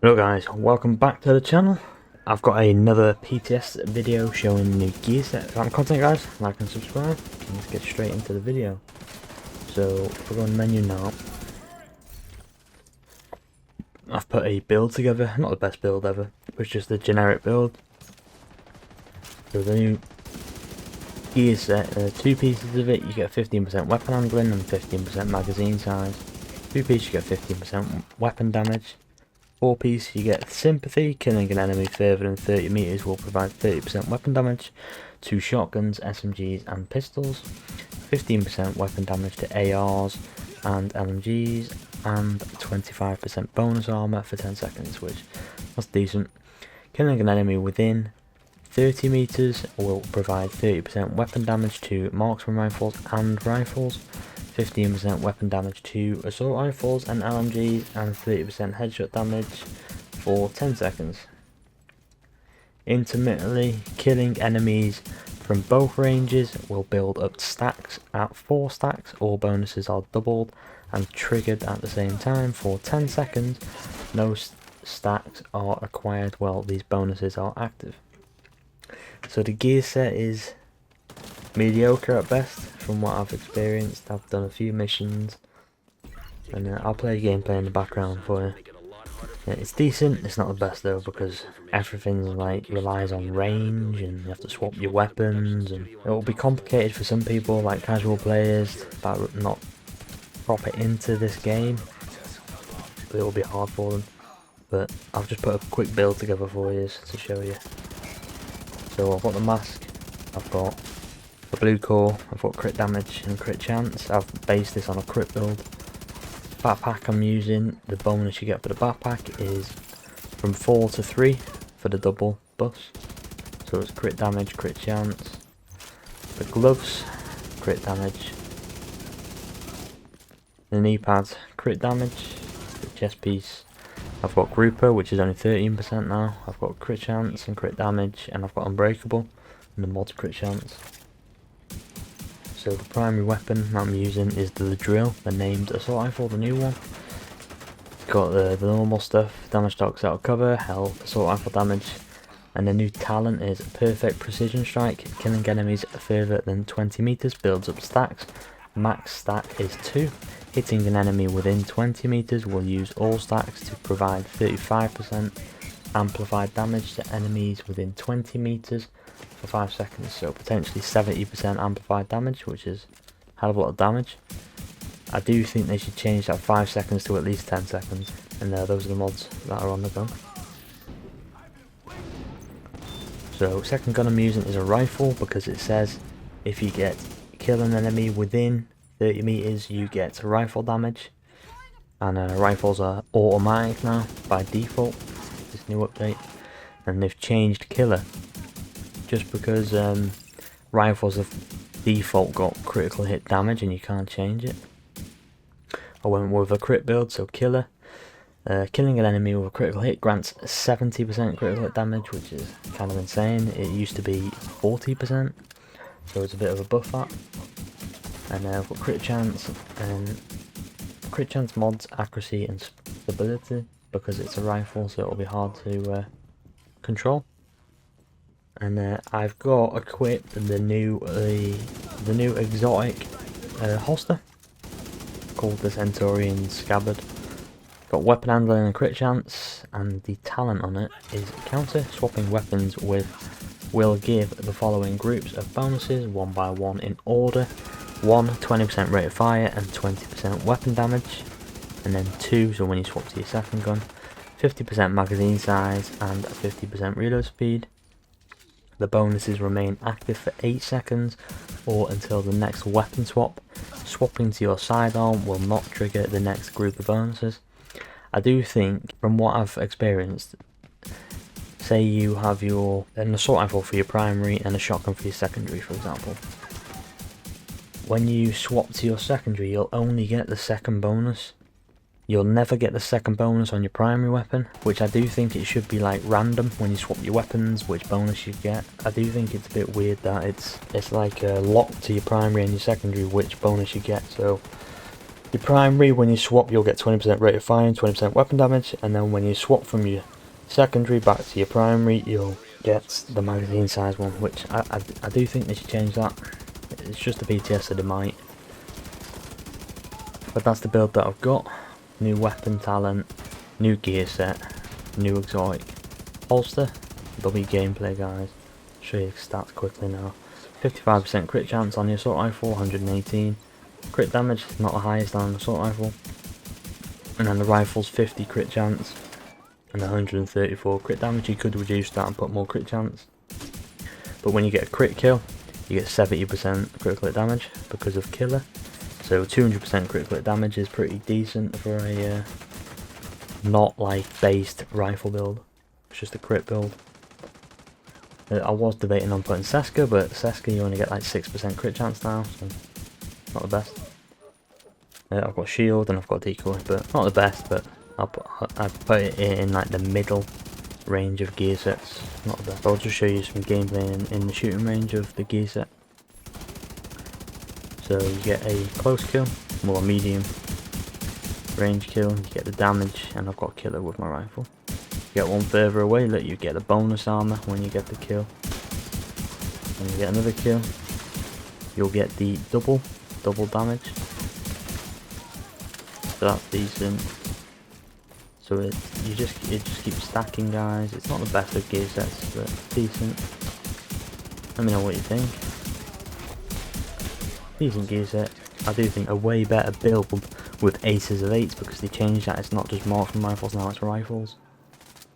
Hello guys, welcome back to the channel. I've got another PTS video showing new gear set. If I'm content guys, like and subscribe. Let's get straight into the video. So if we go on menu now, I've put a build together, not the best build ever, but it's just a generic build. So the new gear set, two pieces of it, you get 15% weapon handling and 15% magazine size. Two pieces you get 15% weapon damage. 4 piece you get sympathy, killing an enemy further than 30 meters will provide 30% weapon damage to shotguns, SMGs and pistols, 15% weapon damage to ARs and LMGs, and 25% bonus armor for 10 seconds, which that's decent. Killing an enemy within 30 meters will provide 30% weapon damage to marksman rifles and rifles, 15% weapon damage to assault rifles and LMGs, and 30% headshot damage for 10 seconds. Intermittently, killing enemies from both ranges will build up stacks. At 4 stacks, all bonuses are doubled and triggered at the same time for 10 seconds. No stacks are acquired while these bonuses are active. So the gear set is mediocre at best from what I've experienced. I've done a few missions and I'll play gameplay in the background for you. Yeah, it's decent, it's not the best though because everything like relies on range and you have to swap your weapons, and it will be complicated for some people like casual players that are not proper into this game. It will be hard for them, but I've just put a quick build together for you to show you. So I've got the mask, I've got the blue core, I've got crit damage and crit chance. I've based this on a crit build. Backpack I'm using, the bonus you get for the backpack is from 4 to 3 for the double bus. So it's crit damage, crit chance. The gloves, crit damage. The knee pads, crit damage. The chest piece, I've got grouper, which is only 13% now. I've got crit chance and crit damage, and I've got unbreakable and the mod crit chance. So the primary weapon I'm using is the drill, the named assault rifle, the new one. Got the normal stuff, damage dogs out of cover, health, assault rifle damage, and the new talent is perfect precision strike. Killing enemies further than 20 meters builds up stacks. Max stack is 2. Hitting an enemy within 20 meters will use all stacks to provide 35% amplified damage to enemies within 20 meters for 5 seconds, so potentially 70% amplified damage, which is a hell of a lot of damage. I do think they should change that 5 seconds to at least 10 seconds, and those are the mods that are on the gun. So second gun I'm using is a rifle because it says if you kill an enemy within 30 meters you get rifle damage, and rifles are automatic now by default, this new update, and they've changed killer just because rifles have default got critical hit damage and you can't change it. I went with a crit build, so killer. Killing an enemy with a critical hit grants 70% critical hit damage, which is kind of insane. It used to be 40%, so it's a bit of a buff up. And I've got crit chance, and crit chance mods accuracy and stability because it's a rifle, so it'll be hard to control. And I've got equipped the new exotic holster called the Centurion Scabbard. Got weapon handling and crit chance, and the talent on it is counter. Swapping weapons will give the following groups of bonuses one by one in order. 1, 20% rate of fire and 20% weapon damage, and then 2, so when you swap to your second gun, 50% magazine size and 50% reload speed. The bonuses remain active for 8 seconds or until the next weapon swap. Swapping to your sidearm will not trigger the next group of bonuses. I do think, from what I've experienced, say you have an assault rifle for your primary and a shotgun for your secondary, for example. When you swap to your secondary, you'll only get the second bonus. You'll never get the second bonus on your primary weapon, which I do think it should be like random when you swap your weapons, which bonus you get. I do think it's a bit weird that it's like locked to your primary and your secondary which bonus you get, so Your primary, when you swap, you'll get 20% rate of fire and 20% weapon damage, and then when you swap from your secondary back to your primary, you'll get the magazine size one, which I do think they should change that. It's just a PTS, so they might. But that's the build that I've got. New weapon talent, new gear set, new exotic holster. There'll be gameplay, guys. Show you the stats quickly now. 55% crit chance on the assault rifle, 118. Crit damage, not the highest on an assault rifle. And then the rifle's 50 crit chance and 134 crit damage. You could reduce that and put more crit chance. But when you get a crit kill, you get 70% critical damage because of killer. So 200% critical damage is pretty decent for a not like based rifle build. It's just a crit build. I was debating on putting Seska, but Seska you only get like 6% crit chance now, so not the best. I've got shield and I've got decoy, but not the best, but I've put it in like the middle range of gear sets. Not the best. I'll just show you some gameplay in the shooting range of the gear set. So you get a close kill, well a medium range kill, you get the damage, and I've got a killer with my rifle. You get one further away, let you get a bonus armor when you get the kill. And you get another kill, you'll get the double damage. So that's decent. So it just keeps stacking, guys. It's not the best of gear sets, but decent. Let me know what you think. Decent gear set. I do think a way better build with aces of 8s because they changed that. It's not just marksman rifles now, it's rifles.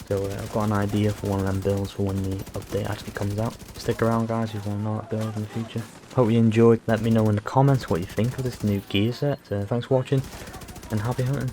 So I've got an idea for one of them builds for when the update actually comes out. Stick around, guys, if you want to know that build in the future. Hope you enjoyed. Let me know in the comments what you think of this new gear set. Thanks for watching and happy hunting.